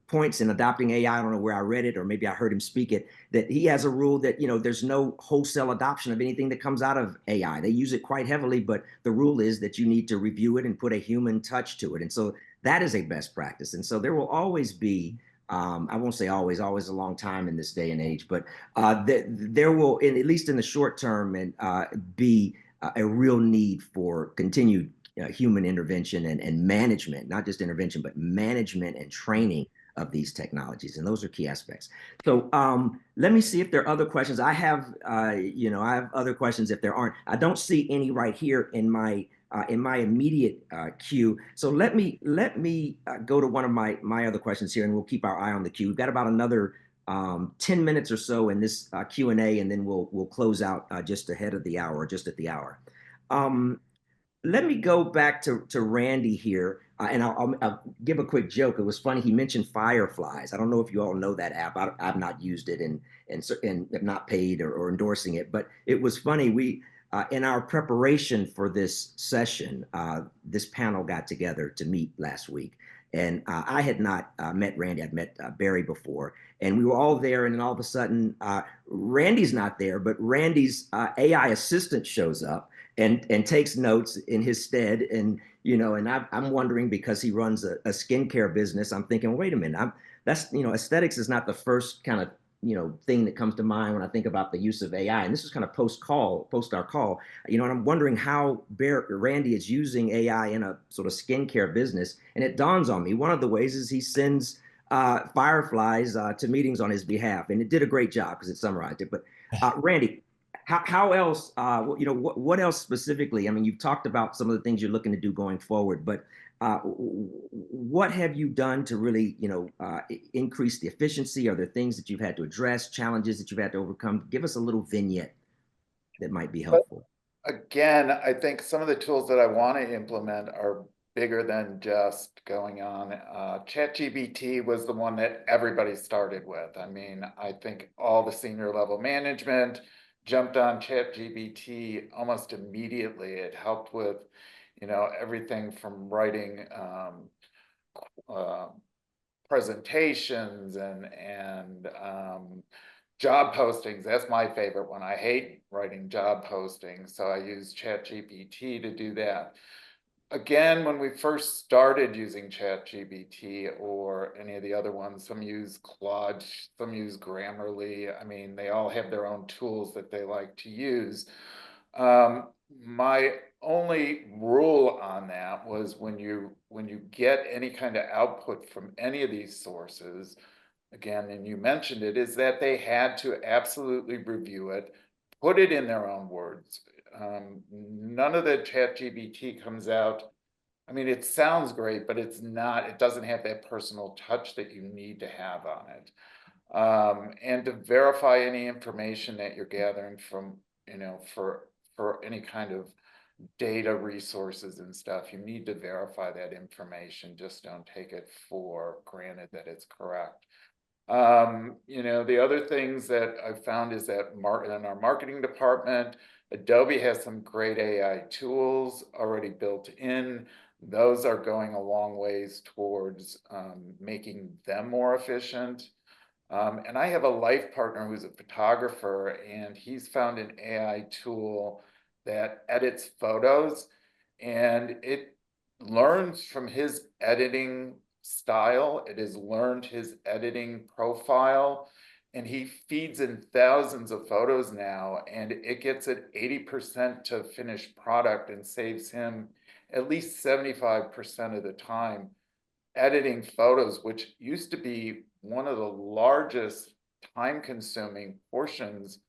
points in adopting AI, I don't know where I read it, or maybe I heard him speak it, that he has a rule that, there's no wholesale adoption of anything that comes out of AI. They use it quite heavily, but the rule is that you need to review it and put a human touch to it. And so that is a best practice. And so there will always be, I won't say always a long time in this day and age, but there will, at least in the short term, be a real need for continued human intervention and management, not just intervention, but management and training of these technologies. And those are key aspects. So let me see if there are other questions. I have other questions if there aren't. I don't see any right here in my immediate queue. So let me go to one of my other questions here, and we'll keep our eye on the queue. We've got about another 10 minutes or so in this Q&A, and then we'll close out just ahead of the hour, just at the hour. Let me go back to Randy here, and I'll give a quick joke. It was funny. He mentioned Fireflies. I don't know if you all know that app. I've not used it and have not paid or endorsing it, but it was funny. We in our preparation for this session, this panel got together to meet last week. And I had not met Randy. I'd met Barry before. And we were all there. And then all of a sudden, Randy's not there, but Randy's AI assistant shows up and takes notes in his stead. And, and I'm wondering, because he runs a skincare business, I'm thinking, wait a minute, aesthetics is not the first kind of thing that comes to mind when I think about the use of AI. And this is kind of post our call, and I'm wondering how Randy is using AI in a sort of skincare business. And it dawns on me, one of the ways is he sends Fireflies to meetings on his behalf. And it did a great job because it summarized it. But Randy, how else, what else specifically? I mean, you've talked about some of the things you're looking to do going forward, but what have you done to really, increase the efficiency? Are there things that you've had to address, challenges that you've had to overcome? Give us a little vignette that might be helpful. Again, I think some of the tools that I want to implement are bigger than just going on. ChatGPT was the one that everybody started with. I mean, I think all the senior level management jumped on ChatGPT almost immediately. It helped with, everything from writing presentations and job postings. That's my favorite one. I hate writing job postings, so I use ChatGPT to do that. Again, when we first started using ChatGPT or any of the other ones, some use Claude, some use Grammarly. I mean, they all have their own tools that they like to use. My only rule on that was when you get any kind of output from any of these sources, again, and you mentioned it, is that they had to absolutely review it, put it in their own words. None of the ChatGPT comes out. I mean, it sounds great, but it's not, it doesn't have that personal touch that you need to have on it. And to verify any information that you're gathering from, for any kind of data resources and stuff, you need to verify that information. Just don't take it for granted that it's correct. The other things that I've found is that in our marketing department, Adobe has some great AI tools already built in. Those are going a long ways towards making them more efficient. And I have a life partner who's a photographer, and he's found an AI tool that edits photos, and it learns from his editing style. It has learned his editing profile, and he feeds in thousands of photos now, and it gets it 80% to finished product and saves him at least 75% of the time editing photos, which used to be one of the largest time-consuming portions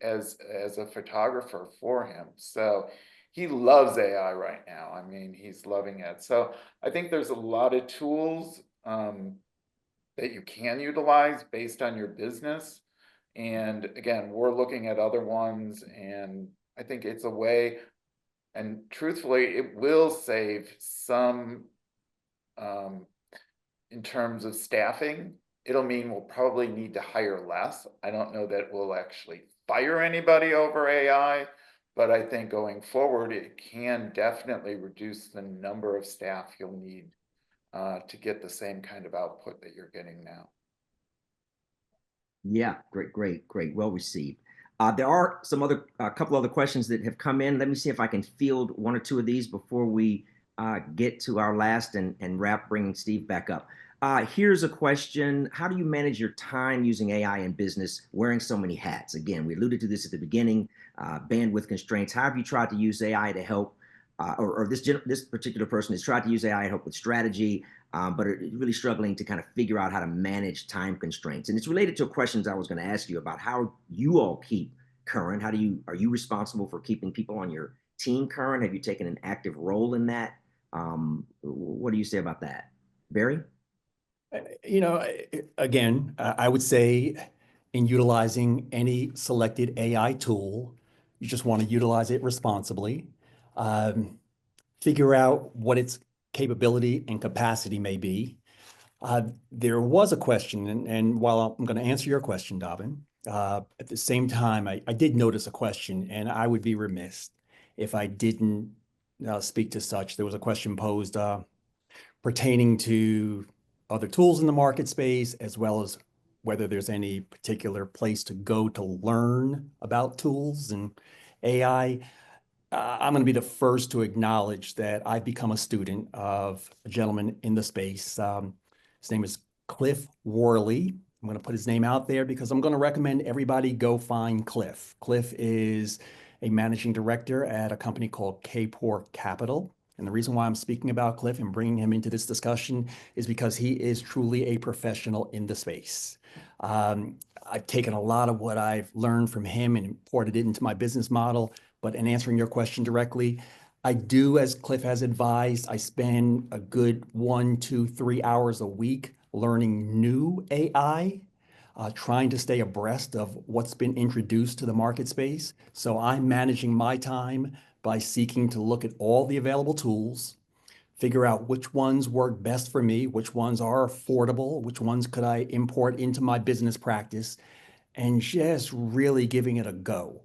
as a photographer for him. So he loves AI right now. I mean, he's loving it. So I think there's a lot of tools that you can utilize based on your business. And again, we're looking at other ones, and I think it's a way, and truthfully, it will save some in terms of staffing. It'll mean we'll probably need to hire less. I don't know that we'll actually fire anybody over AI, but I think going forward, it can definitely reduce the number of staff you'll need to get the same kind of output that you're getting now. Yeah, great. Well received. There are a couple other questions that have come in. Let me see if I can field one or two of these before we get to our last and wrap, bringing Steve back up. Here's a question. How do you manage your time using AI in business, wearing so many hats? Again, we alluded to this at the beginning, bandwidth constraints. How have you tried to use AI to help, or this particular person has tried to use AI to help with strategy, but are really struggling to kind of figure out how to manage time constraints. And it's related to questions I was going to ask you about how you all keep current. Are you responsible for keeping people on your team current? Have you taken an active role in that? What do you say about that? Barry? You know, again, I would say in utilizing any selected AI tool, you just want to utilize it responsibly. Figure out what its capability and capacity may be. There was a question, and while I'm going to answer your question, Dobbin, at the same time, I did notice a question, and I would be remiss if I didn't speak to such. There was a question posed pertaining to other tools in the market space, as well as whether there's any particular place to go to learn about tools and AI. I'm going to be the first to acknowledge that I've become a student of a gentleman in the space. His name is Cliff Worley. I'm going to put his name out there because I'm going to recommend everybody go find Cliff. Cliff is a managing director at a company called K-Port Capital. And the reason why I'm speaking about Cliff and bringing him into this discussion is because he is truly a professional in the space. I've taken a lot of what I've learned from him and imported it into my business model. But in answering your question directly, I do, as Cliff has advised, I spend a good 1, 2, 3 hours a week learning new AI, trying to stay abreast of what's been introduced to the market space. So I'm managing my time by seeking to look at all the available tools, figure out which ones work best for me, which ones are affordable, which ones could I import into my business practice, and just really giving it a go.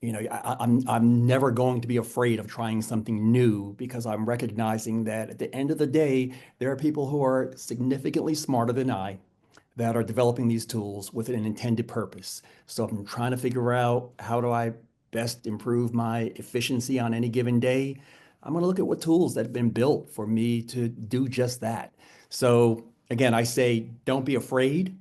You know, I'm never going to be afraid of trying something new because I'm recognizing that at the end of the day, there are people who are significantly smarter than I that are developing these tools with an intended purpose. So if I'm trying to figure out how do I best improve my efficiency on any given day, I'm going to look at what tools that have been built for me to do just that. So again, I say, don't be afraid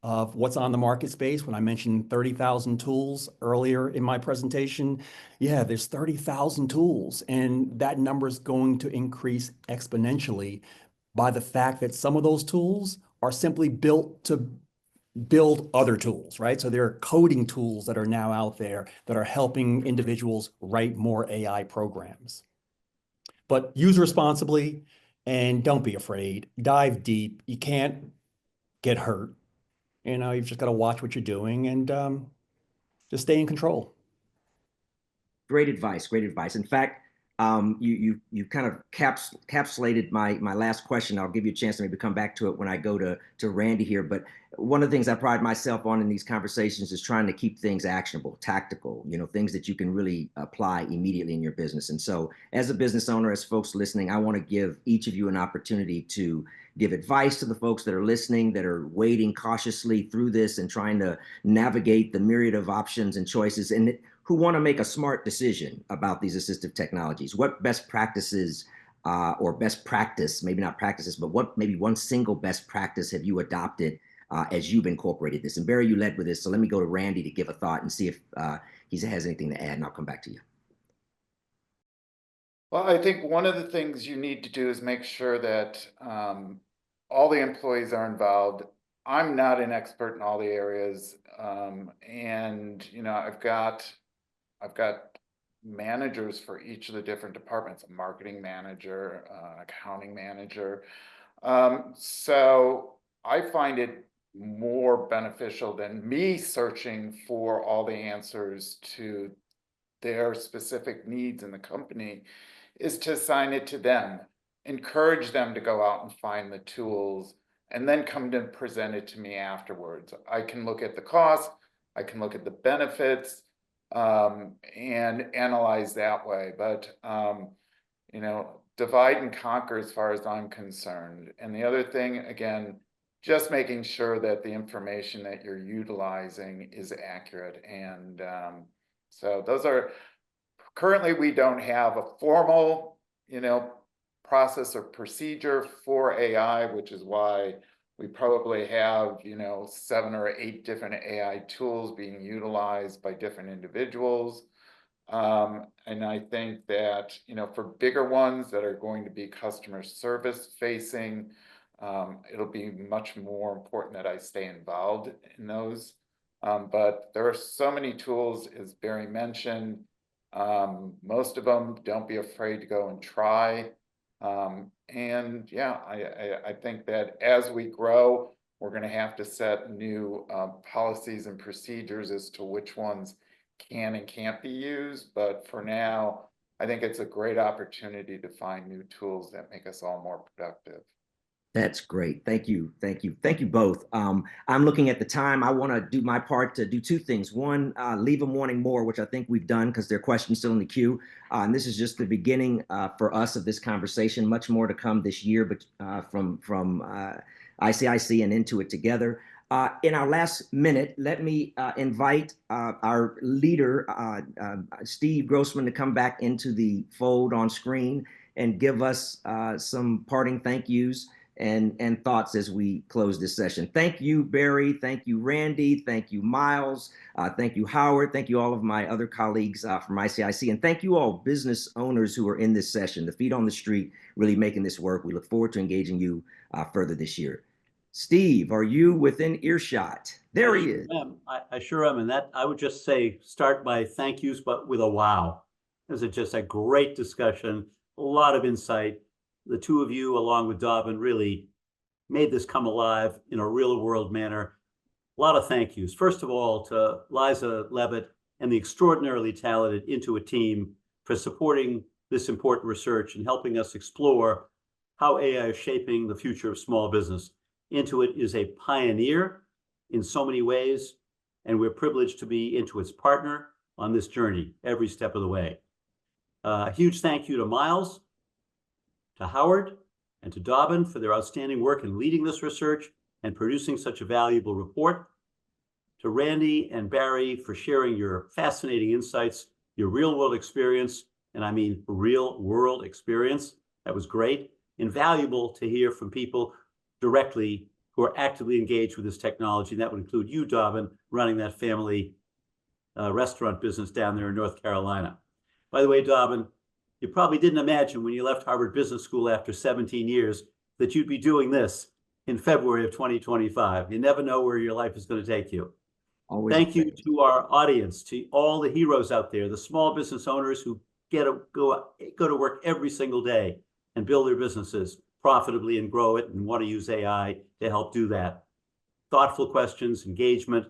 of what's on the market space. When I mentioned 30,000 tools earlier in my presentation, yeah, there's 30,000 tools, and that number is going to increase exponentially by the fact that some of those tools are simply built to build other tools, right? So there are coding tools that are now out there that are helping individuals write more AI programs. But use responsibly and don't be afraid. Dive deep. You can't get hurt. You know, you've just got to watch what you're doing and just stay in control. Great advice. In fact, you kind of capsulated my last question. I'll give you a chance to maybe come back to it when I go to Randy here. But one of the things I pride myself on in these conversations is trying to keep things actionable, tactical, you know, things that you can really apply immediately in your business. And so as a business owner, as folks listening, I want to give each of you an opportunity to give advice to the folks that are listening, that are wading cautiously through this and trying to navigate the myriad of options and choices, and who want to make a smart decision about these assistive technologies. What best practices or best practice, maybe not practices, but what maybe one single best practice have you adopted as you've incorporated this? And Barry, you led with this, so let me go to Randy to give a thought and see if he has anything to add, and I'll come back to you. Well, I think one of the things you need to do is make sure that all the employees are involved. I'm not an expert in all the areas, and you know, I've got managers for each of the different departments, a marketing manager, accounting manager. So I find it more beneficial than me searching for all the answers to their specific needs in the company is to assign it to them, encourage them to go out and find the tools, and then come to present it to me afterwards. I can look at the cost, I can look at the benefits and analyze that way. But, you know, divide and conquer as far as I'm concerned. And the other thing, again, just making sure that the information that you're utilizing is accurate. And so those are, currently we don't have a formal, you know, process or procedure for AI, which is why we probably have, you know, 7 or 8 different AI tools being utilized by different individuals. And I think that, you know, for bigger ones that are going to be customer service facing, it'll be much more important that I stay involved in those. But there are so many tools, as Barry mentioned. Most of them, don't be afraid to go and try. And yeah, I think that as we grow, we're going to have to set new policies and procedures as to which ones can and can't be used. But for now, I think it's a great opportunity to find new tools that make us all more productive. That's great. Thank you. Thank you. Thank you both. I'm looking at the time. I want to do my part to do 2 things. One, leave them wanting more, which I think we've done because there are questions still in the queue. And this is just the beginning for us of this conversation. Much more to come this year, but from ICIC and Intuit together. In our last minute, let me invite our leader, Steve Grossman, to come back into the fold on screen and give us some parting thank yous and thoughts as we close this session. Thank you, Barry. Thank you, Randy. Thank you, Miles. Thank you, Howard. Thank you, all of my other colleagues from ICIC. And thank you all business owners who are in this session, the feet on the street, really making this work. We look forward to engaging you further this year. Steve, are you within earshot? There he is. I sure am. And that I would just say, start by thank yous, but with a wow. This is just a great discussion, a lot of insight. The 2 of you, along with Dobbin, really made this come alive in a real world manner. A lot of thank yous. First of all, to Liza, Levitt, and the extraordinarily talented Intuit team for supporting this important research and helping us explore how AI is shaping the future of small business. Intuit is a pioneer in so many ways, and we're privileged to be Intuit's partner on this journey every step of the way. A huge thank you to Miles, to Howard, and to Dobbin for their outstanding work in leading this research and producing such a valuable report. To Randy and Barry for sharing your fascinating insights, your real-world experience, and I mean real-world experience. That was great. Invaluable to hear from people directly who are actively engaged with this technology. And that would include you, Dobbin, running that family restaurant business down there in North Carolina. By the way, Dobbin, you probably didn't imagine when you left Harvard Business School after 17 years that you'd be doing this in February of 2025. You never know where your life is going to take you. Always. Thank you to our audience, to all the heroes out there, the small business owners who go to work every single day and build their businesses profitably and grow it and want to use AI to help do that. Thoughtful questions, engagement,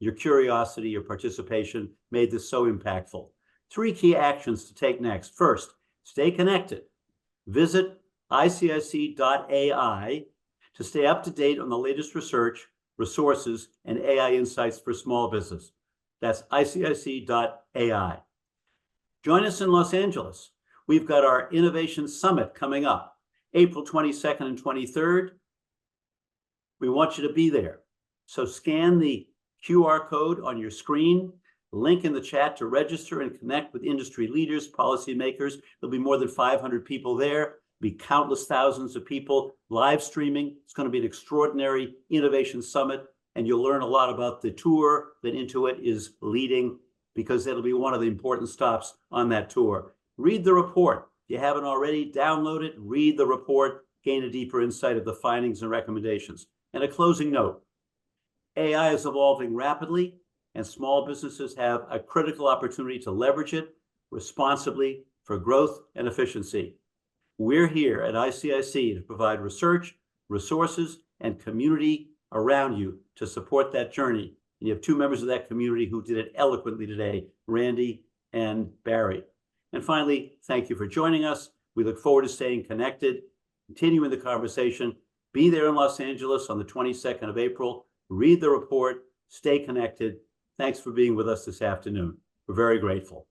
your curiosity, your participation made this so impactful. 3 key actions to take next. First, stay connected. Visit ICIC.ai to stay up to date on the latest research, resources, and AI insights for small business. That's ICIC.ai. Join us in Los Angeles. We've got our Innovation Summit coming up, April 22nd and 23rd. We want you to be there. So scan the QR code on your screen, link in the chat to register and connect with industry leaders, policymakers. There'll be more than 500 people there, be countless thousands of people live streaming. It's going to be an extraordinary innovation summit, and you'll learn a lot about the tour that Intuit is leading, because it'll be one of the important stops on that tour. Read the report. If you haven't already, download it, read the report, gain a deeper insight of the findings and recommendations. And a closing note, AI is evolving rapidly, and small businesses have a critical opportunity to leverage it responsibly for growth and efficiency. We're here at ICIC to provide research, resources, and community around you to support that journey. And you have 2 members of that community who did it eloquently today, Randy and Barry. And finally, thank you for joining us. We look forward to staying connected, continuing the conversation. Be there in Los Angeles on the 22nd of April. Read the report, stay connected. thanks for being with us this afternoon. We're very grateful.